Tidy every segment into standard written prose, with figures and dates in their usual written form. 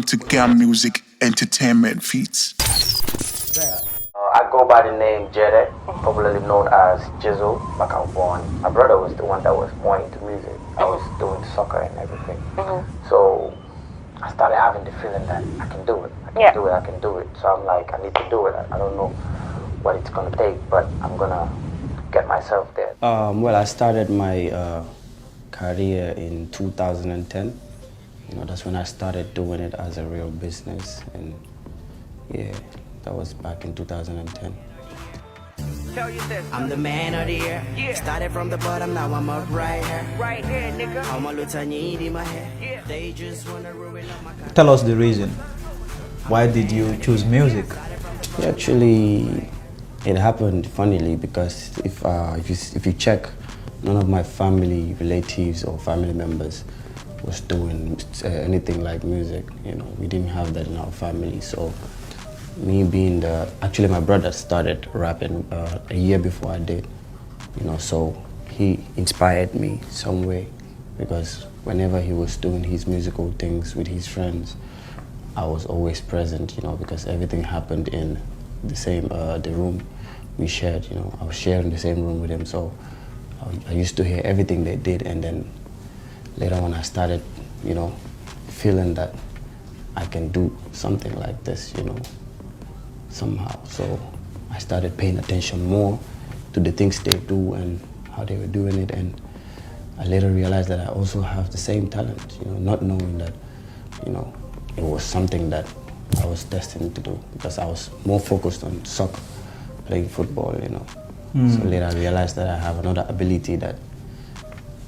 to Gam-Music Entertainment feats. I go by the name Jede, popularly known as Jizzle. Like I was born, my brother was the one that was more into music. I was doing soccer and everything. So I started having the feeling that I can do it. I can do it. So I'm like, I need to do it. I don't know what it's gonna take, but I'm gonna get myself there. Well, I started my career in 2010. You know, that's when I started doing it as a real business, and yeah, that was back in 2010. I'm the man of the year. Started from the bottom, now I'm up right here. Right here, nigga. I'm a little need in my head. They just wanna ruin up my car. Tell us the reason. Why did you choose music? Actually, it happened funnily because if you check, none of my family, relatives, or family members was doing anything like music. You know, we didn't have that in our family. So me being actually my brother started rapping a year before I did. You know, so he inspired me some way, because whenever he was doing his musical things with his friends, I was always present. You know, because everything happened in the same the room we shared. You know, I was sharing the same room with him, so I used to hear everything they did, and then later on I started, you know, feeling that I can do something like this, you know, somehow. So I started paying attention more to the things they do and how they were doing it, and I later realized that I also have the same talent, you know, not knowing that, you know, it was something that I was destined to do, because I was more focused on soccer, playing football, you know. So later I realized that I have another ability that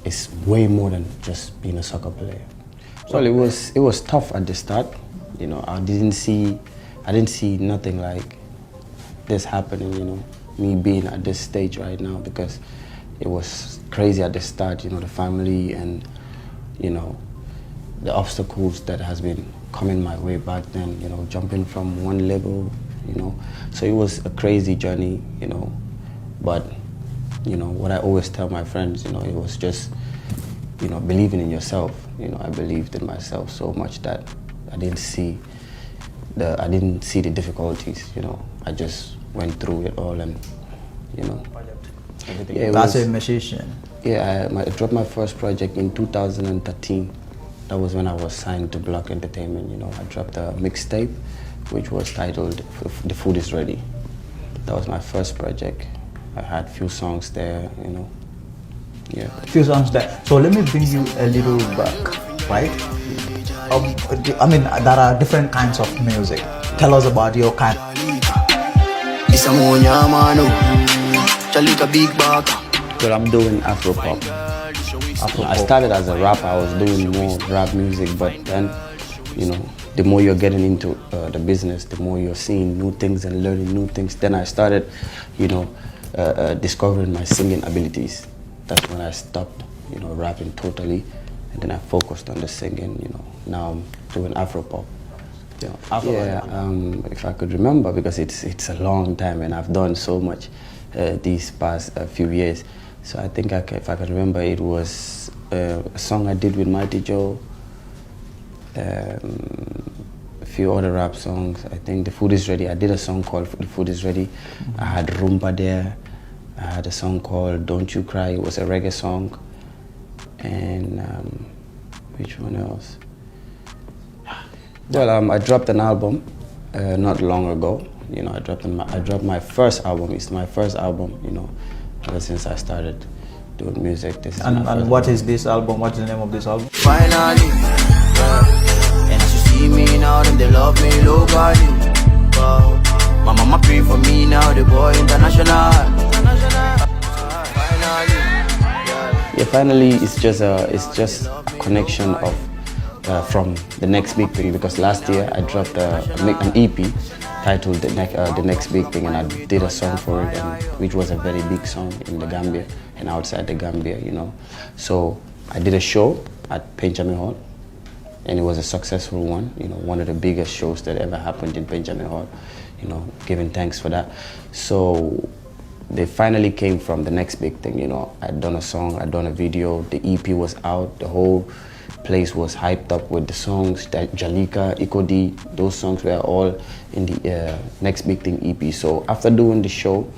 is way more than just being a soccer player. Well, it was tough at the start. You know, I didn't see nothing like this happening, you know, me being at this stage right now, because it was crazy at the start, you know, the family and, you know, the obstacles that has been coming my way back then, you know, jumping from one level, you know. So it was a crazy journey, you know, but, you know, what I always tell my friends, you know, it was just, you know, believing in yourself. You know, I believed in myself so much that I didn't see the difficulties, you know. I just went through it all, and, you know, everything. Yeah, As a musician? Yeah, I dropped my first project in 2013. That was when I was signed to Block Entertainment, you know. I dropped a mixtape, which was titled The Food Is Ready. That was my first project. I had few songs there, you know. Yeah. Few songs there. So let me bring you a little back, right? I mean, there are different kinds of music. Tell us about your kind. Well, I'm doing Afro-pop. I started as a rapper. I was doing more rap music, but then, you know, the more you're getting into the business, the more you're seeing new things and learning new things. Then I started, you know, discovering my singing abilities. That's when I stopped, you know, rapping totally, and then I focused on the singing. You know, now I'm doing Afro-pop. You know, if I could remember, because it's a long time and I've done so much these past few years. So I think if I could remember, it was a song I did with Mighty Joe, a few other rap songs. I think The Food Is Ready. I did a song called The Food Is Ready. I had Rumba there. I had a song called Don't You Cry. It was a reggae song. And which one else? Well, I dropped an album not long ago. You know, I dropped my first album. It's my first album, you know, ever since I started doing music. And what is this album? What's the name of this album? Finally, and as you see me now, then they love me locally. My mama pray for me now, the boy international. Yeah, finally, it's just a connection of from the next big thing, because last year I dropped an EP titled The Next Big Thing, and I did a song for it, which was a very big song in the Gambia and outside the Gambia, you know. So I did a show at Benjamin Hall, and it was a successful one, you know, one of the biggest shows that ever happened in Benjamin Hall, you know, giving thanks for that. So they finally came from the next big thing, you know. I'd done a song, I'd done a video, the EP was out, the whole place was hyped up with the songs, Jalika, Ikodi, those songs were all in the next big thing EP. So after doing the show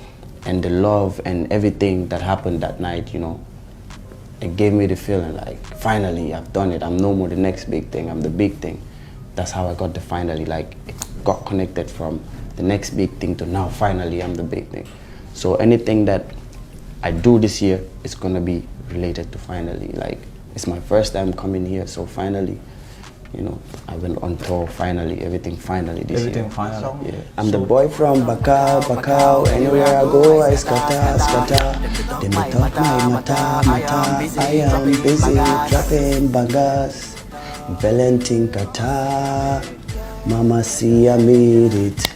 and the love and everything that happened that night, you know, it gave me the feeling like, finally, I've done it. I'm no more the next big thing, I'm the big thing. That's how I got the finally, like, it got connected from the next big thing to now, finally, I'm the big thing. So anything that I do this year is gonna be related to finally. Like, it's my first time coming here, so finally, you know, I went on tour, finally, everything finally this year. Everything finally. Yeah. I'm the boy from Bakau, anywhere I go, I scatter. They may talk my mata, I am busy trapping bangas, Valentin Kata, Mama see I made it.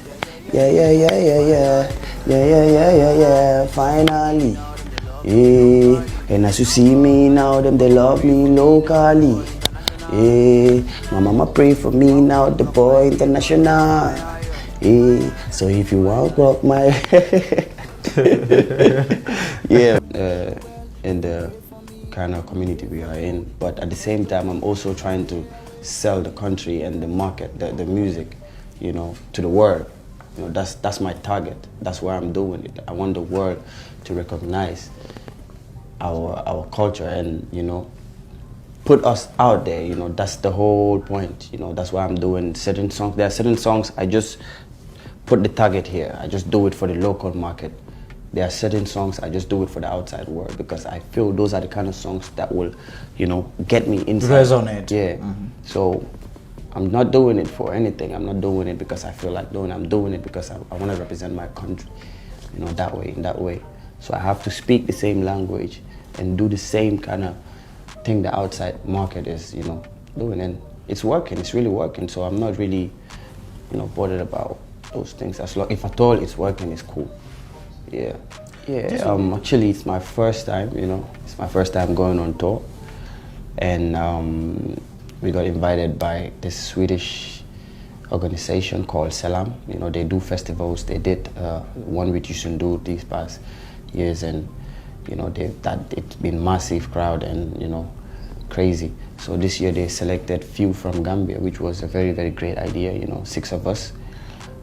Yeah, finally. Yeah. And as you see me now, them they love me locally. Yeah. My mama pray for me now, the boy international. Yeah. So if you want to rock my yeah, in the kind of community we are in, but at the same time I'm also trying to sell the country and the market, the music, you know, to the world. You know, that's my target. That's why I'm doing it. I want the world to recognize our culture and, you know, put us out there. You know, that's the whole point. You know, that's why I'm doing certain songs. There are certain songs I just put the target here. I just do it for the local market. There are certain songs I just do it for the outside world because I feel those are the kind of songs that will, you know, get me inside. Resonate. Yeah. So I'm not doing it for anything. I'm not doing it because I feel like doing it. I'm doing it because I want to represent my country, you know, in that way. So I have to speak the same language and do the same kind of thing the outside market is, you know, doing. And it's working. It's really working. So I'm not really, you know, bothered about those things. As long, if at all it's working, it's cool. Yeah. Yeah. Actually, it's my first time, you know. It's my first time going on tour. And we got invited by this Swedish organization called Selam. You know, they do festivals. They did one with Yusundu these past years, and you know, it's been massive crowd and, you know, crazy. So this year they selected few from Gambia, which was a very, very great idea. You know, 6 of us.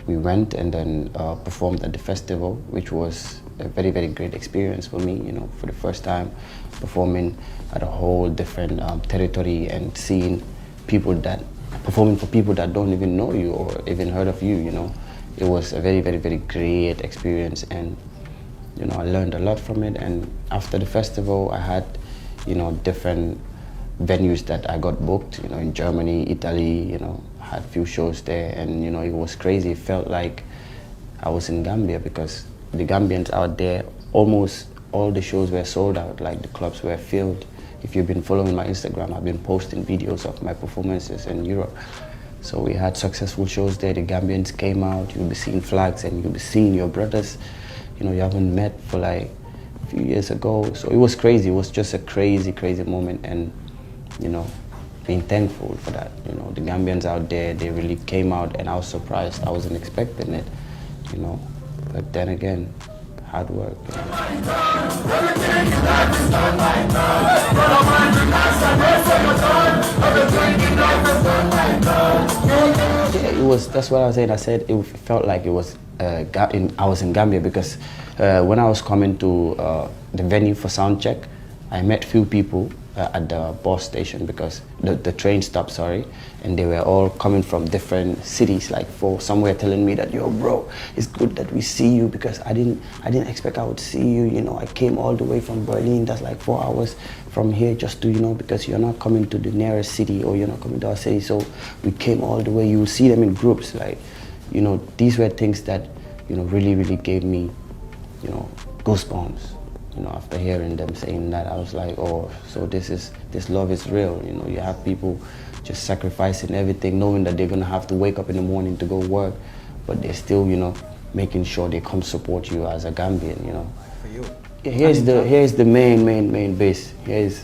We went and then performed at the festival, which was a very, very great experience for me, you know, for the first time performing at a whole different territory and seeing people performing for people that don't even know you or even heard of you, you know. It was a very, very, very great experience, and, you know, I learned a lot from it. And after the festival, I had, you know, different venues that I got booked, you know, in Germany, Italy, you know, had a few shows there, and, you know, it was crazy. It felt like I was in Gambia because the Gambians out there, almost all the shows were sold out, like the clubs were filled. If you've been following my Instagram, I've been posting videos of my performances in Europe. So we had successful shows there. The Gambians came out, you'll be seeing flags and you'll be seeing your brothers, you know, you haven't met for like a few years ago. So it was crazy. It was just a crazy, crazy moment, and, you know, being thankful for that. You know, the Gambians out there, they really came out, and I was surprised. I wasn't expecting it, you know. But then again, hard work. You know. Yeah, it was. That's what I was saying. I said it felt like it was. I was in Gambia because when I was coming to the venue for sound check, I met few people at the bus station because the train stopped, sorry, and they were all coming from different cities, like somewhere telling me that, yo bro, it's good that we see you because I didn't expect I would see you, you know, I came all the way from Berlin, that's like 4 hours from here just to, you know, because you're not coming to the nearest city or you're not coming to our city, so we came all the way. You will see them in groups, like, you know, these were things that, you know, really, really gave me, you know, goosebumps. You know, after hearing them saying that, I was like, oh, so this love is real. You know, you have people just sacrificing everything, knowing that they're gonna have to wake up in the morning to go work, but they're still, you know, making sure they come support you as a Gambian. You know. For you. Yeah, here's the main base. Here's,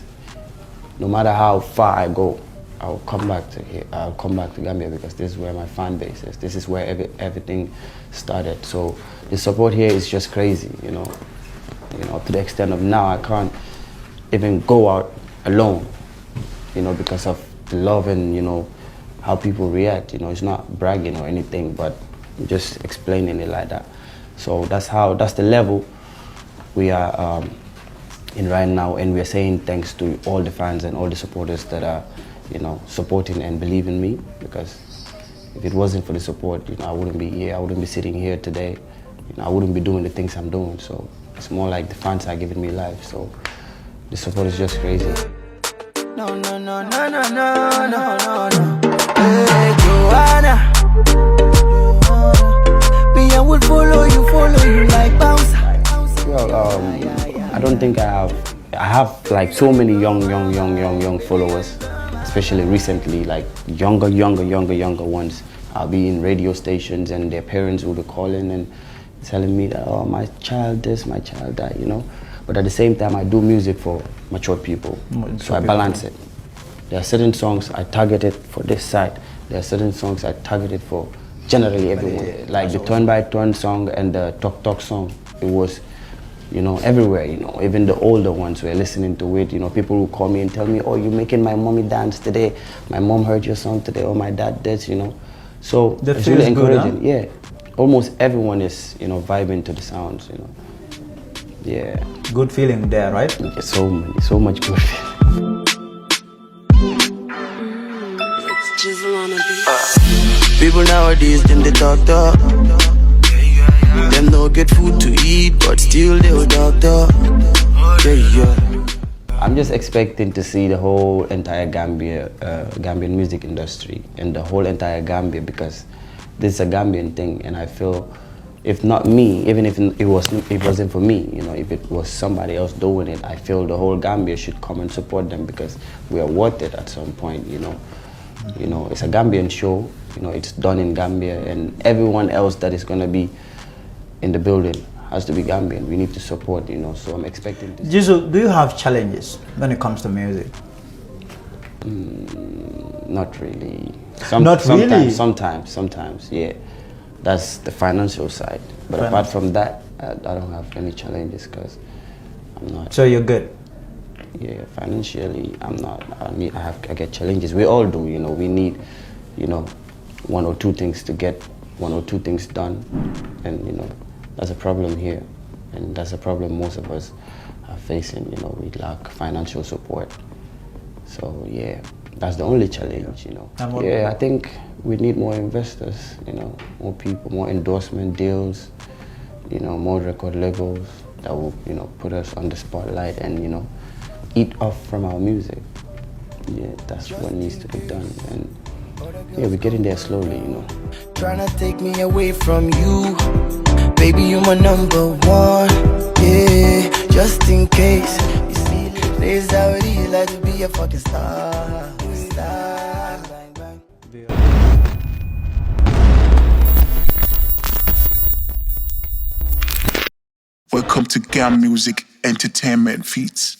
no matter how far I go, I'll come back to here. I'll come back to Gambia because this is where my fan base is. This is where everything started. So the support here is just crazy. You know. you know, to the extent of now I can't even go out alone, you know, because of the love and, you know, how people react. You know, it's not bragging or anything, but just explaining it like that. So that's the level we are in right now, and we're saying thanks to all the fans and all the supporters that are, you know, supporting and believe in me, because if it wasn't for the support, you know, I wouldn't be here, I wouldn't be sitting here today, you know, I wouldn't be doing the things I'm doing. So it's more like the fans are giving me life, so the support is just crazy. No, no, no, no, no, no, no, no, no. Hey, Joanna. Me, I would follow you like bounce. Well, I don't think I have like so many young followers, especially recently, like younger ones. I'll be in radio stations and their parents will be calling and telling me that, oh, my child this, my child that, you know. But at the same time, I do music for mature people, so I balance it. There are certain songs I targeted for this side. There are certain songs I targeted for generally everyone. Like the Turn by Turn song and the Talk song, it was, you know, everywhere, you know, even the older ones were listening to it. You know, people will call me and tell me, oh, you're making my mommy dance today. My mom heard your song today, or my dad did, you know. So it's really encouraging. Good, huh? Yeah, almost everyone is, you know, vibing to the sounds, you know. Yeah. Good feeling there, right? Yeah, so much good feeling. It's Jizzle on the beat. People nowadays, them they talk. Them no get food to eat, but still they will talk. Yeah. I'm just expecting to see the whole entire Gambia, Gambian music industry, and the whole entire Gambia, because this is a Gambian thing, and I feel, if not me, even if it wasn't for me, you know, if it was somebody else doing it, I feel the whole Gambia should come and support them, because we are worth it at some point, you know. You know, it's a Gambian show, you know, it's done in Gambia, and everyone else that is going to be in the building has to be Gambian. We need to support, you know, so I'm expecting this. Jizzle, do you have challenges when it comes to music? Not really. Sometimes, yeah. That's the financial side. But apart from that, I don't have any challenges, because I'm not. So you're good? Yeah, financially, I'm not. I get challenges. We all do, you know. We need, you know, one or two things to get one or two things done, and you know, that's a problem here, and that's a problem most of us are facing. You know, we lack financial support. So yeah, that's the only challenge, you know. Yeah, I think we need more investors, you know, more people, more endorsement deals, you know, more record labels that will, you know, put us on the spotlight and, you know, eat off from our music. Yeah, that's what needs to be done. And yeah, we're getting there slowly, you know. Trying to take me away from you. Baby, you're my number one. Yeah, just in case. You see, this is how it is, like to be a fucking star. Welcome to Gam-Music Entertainment feats.